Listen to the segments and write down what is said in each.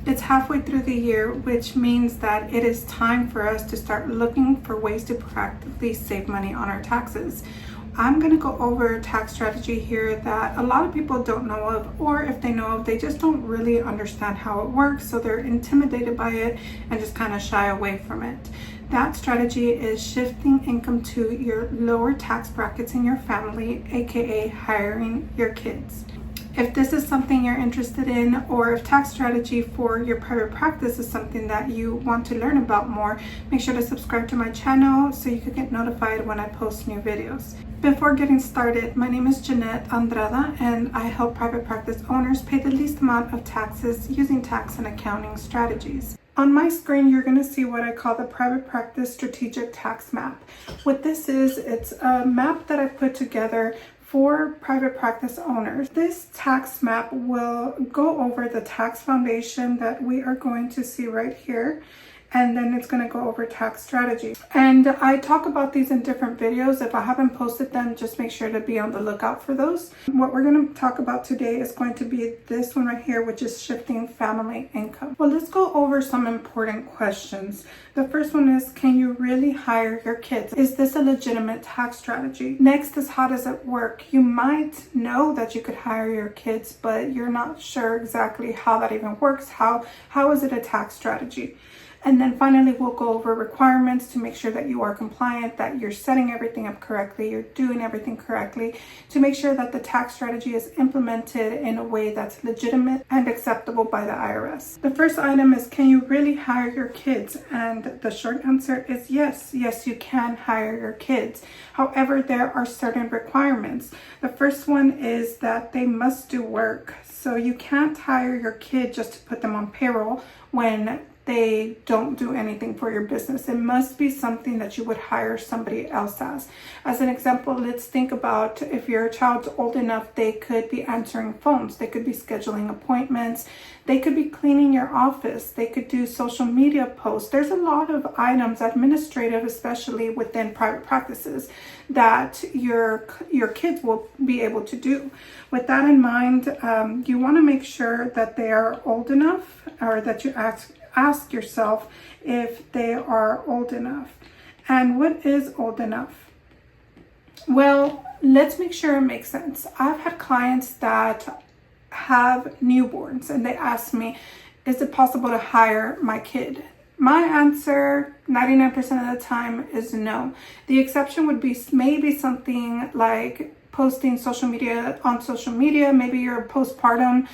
It's halfway through the year, which means that it is time for us to start looking for ways to practically save money on our taxes. I'm going to go over a tax strategy here that a lot of people don't know of, or if they know of, they just don't really understand how it works, so they're intimidated by it and just kind of shy away from it. That strategy is shifting income to your lower tax brackets in your family, aka hiring your kids. If this is something you're interested in, or if tax strategy for your private practice is something that you want to learn about more, make sure to subscribe to my channel so you can get notified when I post new videos. Before getting started, my name is Jeanette Andrada, and I help private practice owners pay the least amount of taxes using tax and accounting strategies. On my screen, you're going to see what I call the Private Practice Strategic Tax Map. What this is, it's a map that I put together for private practice owners. This tax map will go over the tax foundation that we are going to see right here, and then it's going to go over tax strategy. And I talk about these in different videos. If I haven't posted them, just make sure to be on the lookout for those. What we're going to talk about today is going to be this one right here, which is shifting family income. Well, let's go over some important questions. The first one is, can you really hire your kids? Is this a legitimate tax strategy? Next is, how does it work? You might know that you could hire your kids, but you're not sure exactly how that even works. How is it a tax strategy? And then finally, we'll go over requirements to make sure that you are compliant, that you're setting everything up correctly, you're doing everything correctly, to make sure that the tax strategy is implemented in a way that's legitimate and acceptable by the IRS. The first item is, can you really hire your kids? And the short answer is yes. Yes, you can hire your kids. However, there are certain requirements. The first one is that they must do work. So you can't hire your kid just to put them on payroll when they don't do anything for your business. It must be something that you would hire somebody else as. As an example, let's think about if your child's old enough, they could be answering phones, they could be scheduling appointments, they could be cleaning your office, they could do social media posts. There's a lot of items, administrative, especially within private practices, that your kids will be able to do. With that in mind, you want to make sure that they are old enough, or that you ask yourself if they are old enough. And what is old enough? Well, let's make sure it makes sense. I've had clients that have newborns and they ask me, is it possible to hire my kid? My answer 99% of the time is no. The exception would be maybe something like posting on social media. Maybe you're a postpartum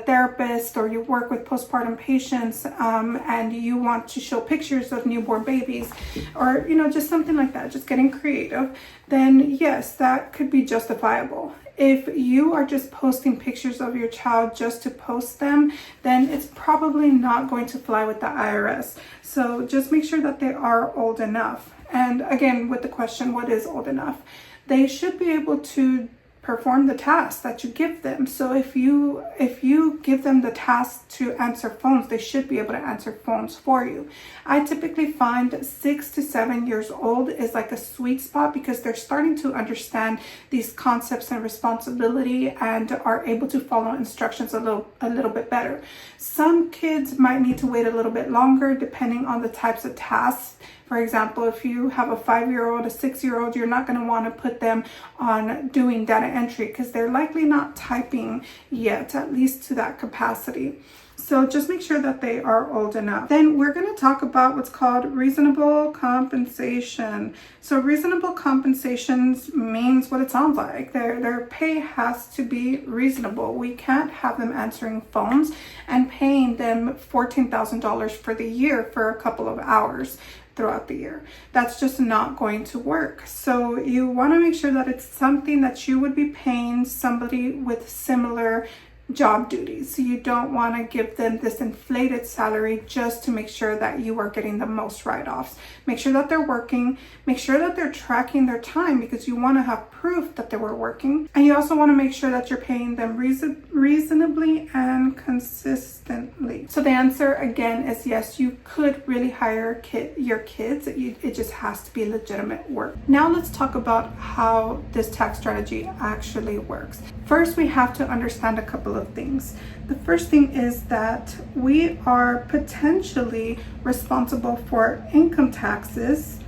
therapist, or you work with postpartum patients, and you want to show pictures of newborn babies, or just something like that, just getting creative. Then yes, that could be justifiable. If you are just posting pictures of your child just to post them, then it's probably not going to fly with the IRS. So just make sure that they are old enough. And again, with the question, what is old enough? They should be able to perform the task that you give them. So if you give them the task to answer phones, they should be able to answer phones for you. I typically find 6 to 7 years old is like a sweet spot, because they're starting to understand these concepts and responsibility and are able to follow instructions a little bit better. Some kids might need to wait a little bit longer depending on the types of tasks. For example, if you have a 5-year-old, a 6-year-old, you're not going to want to put them on doing data entry, because they're likely not typing yet, at least to that capacity. So just make sure that they are old enough. Then we're going to talk about what's called reasonable compensation. So reasonable compensations means what it sounds like. Their pay has to be reasonable. We can't have them answering phones and paying them $14,000 for the year for a couple of hours throughout the year. That's just not going to work. So you want to make sure that it's something that you would be paying somebody with similar job duties. So you don't want to give them this inflated salary just to make sure that you are getting the most write-offs. Make sure that they're working. Make sure that they're tracking their time, because you want to have proof that they were working. And you also want to make sure that you're paying them reasonably and consistently. So the answer again is yes, you could really hire your kids. It just has to be legitimate work. Now let's talk about how this tax strategy actually works. First, we have to understand a couple couple of things. The first thing is that we are potentially responsible for income taxes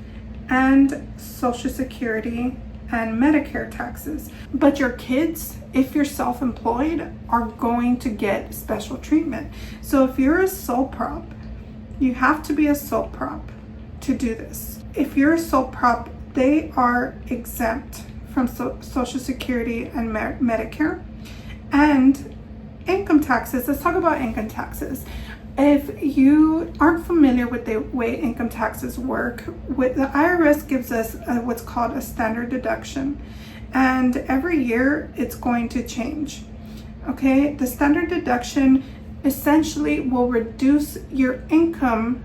and Social Security and Medicare taxes. But your kids, if you're self-employed, are going to get special treatment. So if you're a sole prop, you have to be a sole prop to do this. If you're a sole prop, they are exempt from Social Security and Medicare and income taxes. Let's talk about income taxes. If you aren't familiar with the way income taxes work, the IRS gives us what's called a standard deduction, and every year it's going to change. Okay, the standard deduction essentially will reduce your income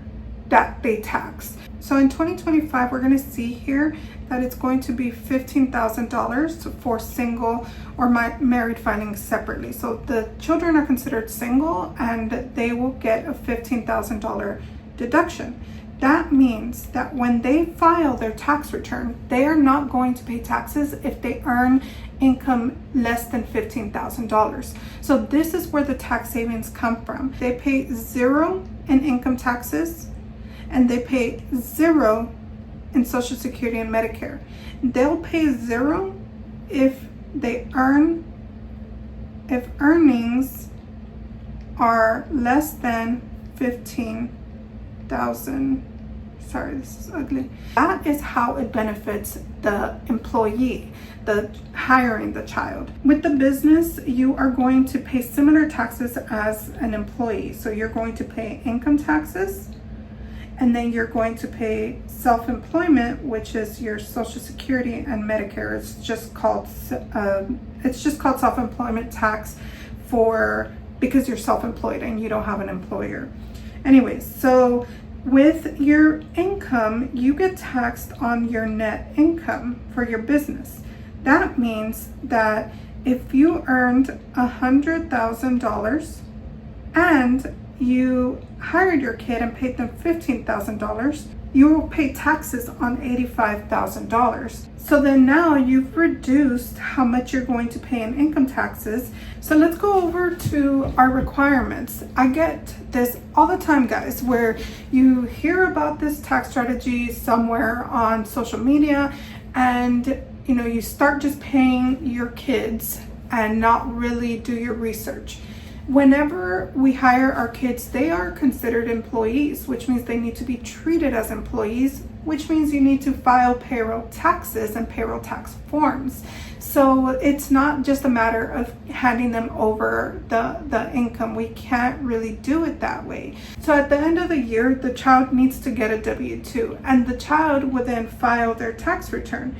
that they tax. So in 2025, we're going to see here that it's going to be $15,000 for single or married filing separately. So the children are considered single and they will get a $15,000 deduction. That means that when they file their tax return, they are not going to pay taxes if they earn income less than $15,000. So this is where the tax savings come from. They pay zero in income taxes and they pay zero in Social Security and Medicare. They'll pay zero if earnings are less than 15,000. Sorry, this is ugly. That is how it benefits the employee, the hiring the child. With the business, you are going to pay similar taxes as an employee. So you're going to pay income taxes, and then you're going to pay self-employment, which is your Social Security and Medicare. It's just called self-employment tax because you're self-employed and you don't have an employer. Anyways, so with your income, you get taxed on your net income for your business. That means that if you earned $100,000 and you hired your kid and paid them $15,000, you will pay taxes on $85,000. So then now you've reduced how much you're going to pay in income taxes. So let's go over to our requirements. I get this all the time, guys, where you hear about this tax strategy somewhere on social media and you start just paying your kids and not really do your research. Whenever we hire our kids, they are considered employees, which means they need to be treated as employees, which means you need to file payroll taxes and payroll tax forms. So it's not just a matter of handing them over the income. We can't really do it that way. So at the end of the year, the child needs to get a W-2, and the child will then file their tax return.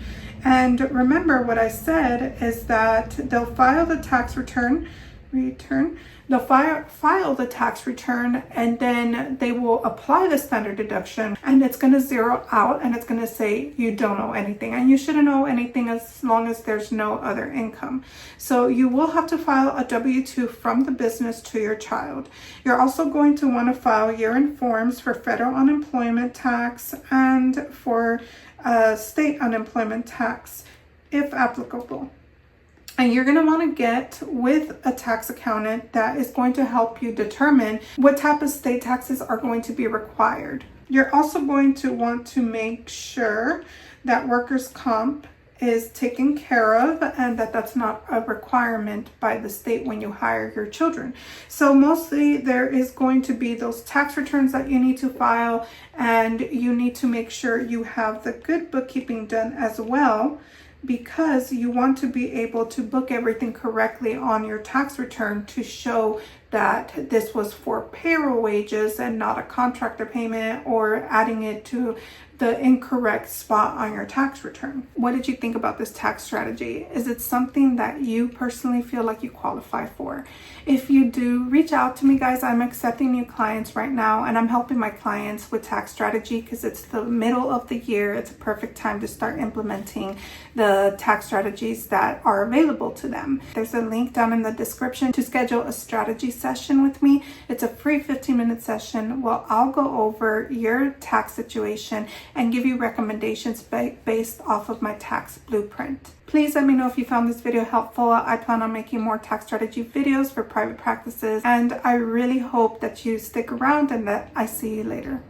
And remember what I said is that they'll file the tax return. They'll file the tax return, and then they will apply the standard deduction, and it's going to zero out, and it's going to say you don't owe anything, and you shouldn't owe anything as long as there's no other income. So you will have to file a W-2 from the business to your child. You're also going to want to file year-end forms for federal unemployment tax and for state unemployment tax, if applicable. And you're going to want to get with a tax accountant that is going to help you determine what type of state taxes are going to be required. You're also going to want to make sure that workers' comp is taken care of and that that's not a requirement by the state when you hire your children. So mostly there is going to be those tax returns that you need to file, and you need to make sure you have the good bookkeeping done as well, because you want to be able to book everything correctly on your tax return to show that this was for payroll wages and not a contractor payment or adding it to the incorrect spot on your tax return. What did you think about this tax strategy? Is it something that you personally feel like you qualify for? If you do, reach out to me, guys. I'm accepting new clients right now, and I'm helping my clients with tax strategy because it's the middle of the year. It's a perfect time to start implementing the tax strategies that are available to them. There's a link down in the description to schedule a strategy session with me. It's a free 15-minute session. Well, I'll go over your tax situation and give you recommendations based off of my tax blueprint. Please let me know if you found this video helpful. I plan on making more tax strategy videos for private practices, and I really hope that you stick around and that I see you later.